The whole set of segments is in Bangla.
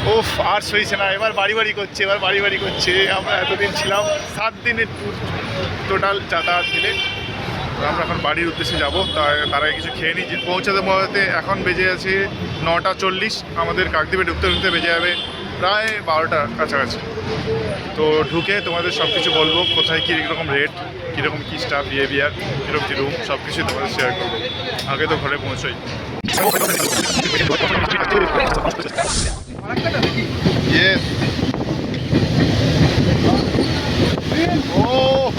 ওফ, আর সইছে না, এবার বাড়ি বাড়ি করছে, এবার বাড়ি বাড়ি করছে। আমরা এতদিন ছিলাম 7 দিনের ট্যুর টোটাল যাতায়াত মিলে। তো আমরা এখন বাড়ির উদ্দেশ্যে যাবো, তার আগে কিছু খেয়ে নিই। পৌঁছাতে পৌঁছাতে এখন বেজে আছে 9:40। আমাদের কাকদ্বীপে ঢুকতে ঢুকতে বেজে যাবে প্রায় 12টার কাছাকাছি। তো ঢুকে তোমাদের সব কিছু বলবো, কোথায় কীরকম রেট, কীরকম কী স্টাফ বিহেভিয়ার, কীরকম কী রুম, সব কিছুই তোমাদের শেয়ার করবো। আগে তো ঘরে পৌঁছোই। Yes. Oh.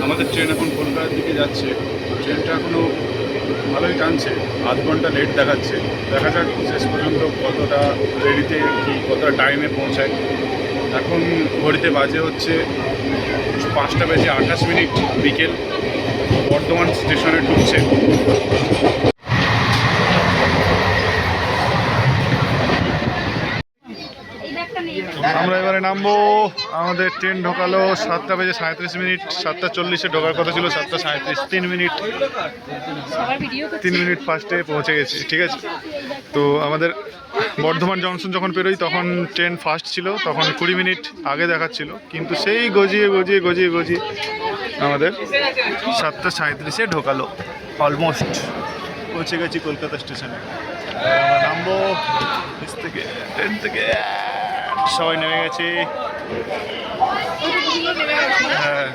আমাদের ট্রেন এখন কলকাতার দিকে যাচ্ছে। ট্রেনটা এখনো ভালোই টানছে, আধ ঘন্টা লেট দেখাচ্ছে। দেখা যাক শেষ পর্যন্ত কতটা দেরিতে কি কতটা টাইমে পৌঁছায়। এখন ঘড়িতে বাজে হচ্ছে 5:28 বিকেল। বর্ধমান স্টেশনে ঢুকছে। আমরা এবারে নামবো। আমাদের ট্রেন ঢোকালো 7:37। 7:40-এ ঢোকার কথা ছিল, 7:37। 3 মিনিট ফার্স্টে পৌঁছে গেছি। ঠিক আছে, তো আমাদের বর্ধমান জংশন যখন পেরোই তখন ট্রেন ফার্স্ট ছিল, তখন 20 মিনিট আগে দেখাচ্ছিল, কিন্তু সেই গজিয়ে আমাদের 7:37-এ ঢোকালো। অলমোস্ট পৌঁছে গেছি কলকাতা স্টেশনে। আমরা নামবো ট্রেন থেকে। সবাই নেমে গেছে। হ্যাঁ,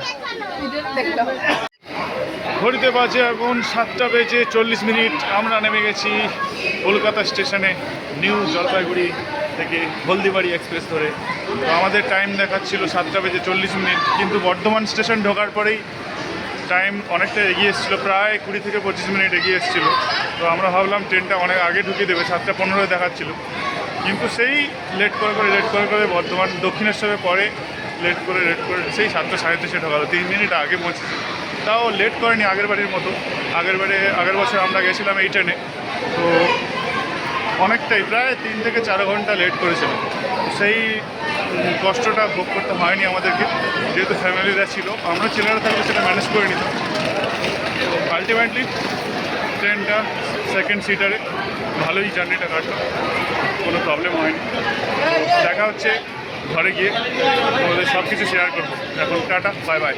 ঘড়িতে বাজে এখন 7:40। আমরা নেমে গেছি কলকাতা স্টেশনে, নিউ জলপাইগুড়ি থেকে হলদিবাড়ি এক্সপ্রেস ধরে। তো আমাদের টাইম দেখাচ্ছিল 7:40, কিন্তু বর্ধমান স্টেশন ঢোকার পরেই টাইম অনেকটা এগিয়ে এসেছিলো, প্রায় 20 থেকে 25 মিনিট এগিয়ে এসেছিলো। তো আমরা ভাবলাম ট্রেনটা অনেক আগে ঢুকিয়ে দেবে, 7:15 দেখাচ্ছিল, কিন্তু সেই লেট করে বর্ধমান দক্ষিণেশ্বরের পরে লেট করে সেই 7:37-এ ঢোকালো। 3 মিনিট আগে পৌঁছেছে, তাও লেট করেনি আগের বাড়ির মতো। আগের বছর আমরা গেছিলাম এই ট্রেনে, তো অনেকটাই প্রায় 3 থেকে 4 ঘন্টা লেট করেছিল। সেই কষ্টটা ভোগ করতে হয়নি আমাদেরকে, যেহেতু ফ্যামিলিরা ছিল। আমরা ছেলেরা থাকলে সেটা ম্যানেজ করে নিতাম। আলটিমেটলি ট্রেনটা সেকেন্ড সিটারে ভালোই জার্নিটা কাটলো, কোনো প্রবলেম হয়নি। দেখা হচ্ছে ঘরে গিয়ে, তোমাদের সব কিছু শেয়ার করবো। এখন টাটা, বাই বাই।